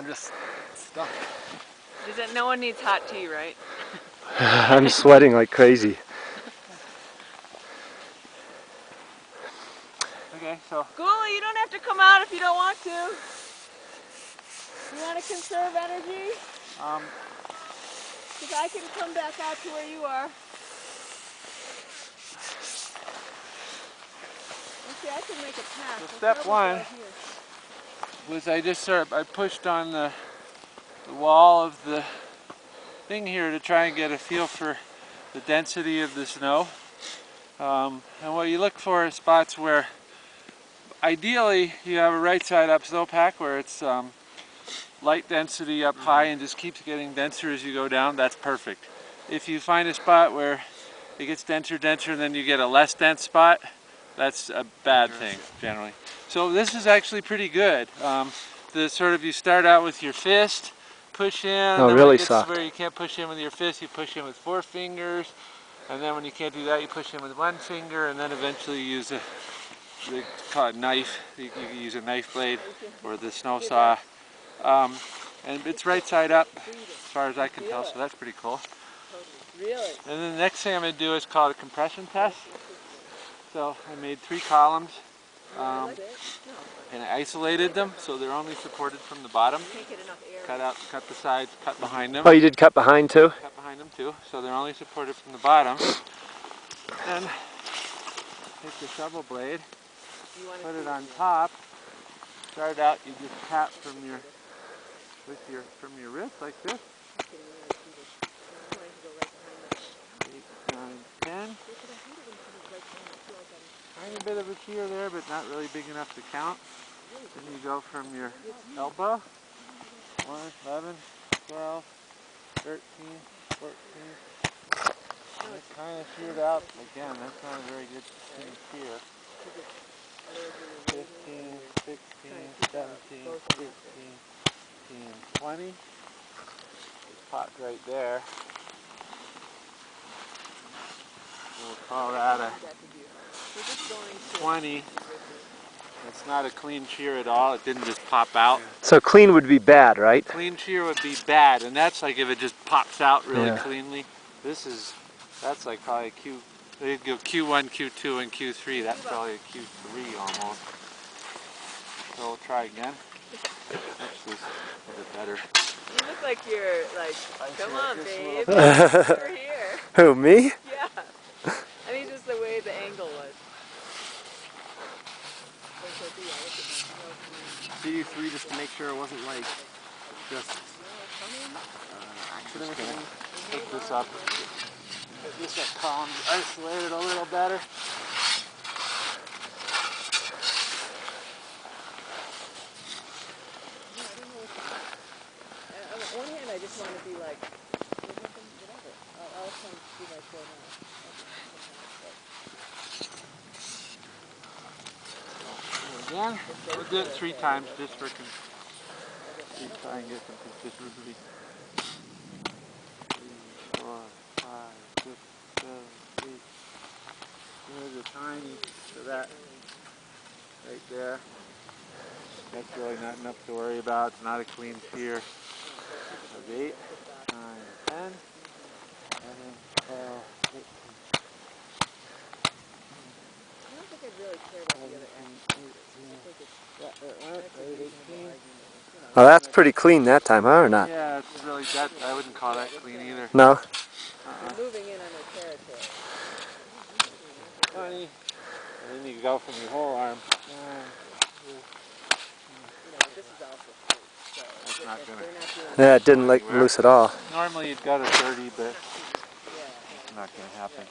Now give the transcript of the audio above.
I'm just stuck. No one needs hot tea, right? I'm sweating like crazy. Okay, so. Gula, you don't have to come out if you don't want to. You want to conserve energy? Because I can come back out to where you are. See, I can make a path. So step one was I pushed on the wall of the thing here to try and get a feel for the density of the snow. And what you look for is spots where ideally you have a right side up snowpack where it's light density up high and just keeps getting denser as you go down. That's perfect. If you find a spot where it gets denser and then you get a less dense spot, that's a bad thing generally. So this is actually pretty good. You start out with your fist, push in, and then really when it gets soft. where you can't push in with your fist, you push in with 4 fingers, and then when you can't do that, you push in with 1 finger, and then eventually you use they call it knife. You can use a knife blade or the snow saw. And it's right side up as far as I can tell, so that's pretty cool. Really? And then the next thing I'm going to do is called a compression test. So I made 3 columns and I isolated them so they're only supported from the bottom. Cut the sides, cut behind them. Oh, you did cut behind too? Cut behind them too, so they're only supported from the bottom. Then take the shovel blade, put it on top. Start out, you just tap from your wrist like this. 8, 9, 10. Tiny bit of a shear there, but not really big enough to count. Then you go from your elbow. 1, 11, 12, 13, 14. And it's kind of sheared out. Again, that's not a very good shear. 15, 16, 17, 18, 20. Just popped right there. We'll call that a 20. It's not a clean shear at all. It didn't just pop out. So clean would be bad, right? Clean shear would be bad, and that's like if it just pops out really cleanly. That's like probably a Q. They'd go Q1, Q2, and Q3. That's probably a Q3 almost. So we'll try again. Actually, a bit better. You look like you're like, come on, babe. We're here. Who, me? Yeah. I mean, just the way the angle was. CU3 just to make sure it wasn't like just accident or something. Pick this up. Get this column isolated a little better. On one hand, I just want to be like, whatever. I'll come do my show now. Again, we'll do it 3 times just for try and get some consistency. 3, 4, 5, 6, 7, 8. There's a tiny for that right there. That's really not enough to worry about. It's not a clean shear. Of 8, 9, 10, 11, 12, 13. I don't think I really care about the other end. Oh, that's pretty clean that time, huh, or not? Yeah, it's really that. I wouldn't call that clean either. No? You're moving in on their territory. 20, and then you go from your whole arm. This is also free, so That's not gonna. Yeah, it didn't look loose at all. Normally you'd go to 30, but it's not gonna happen.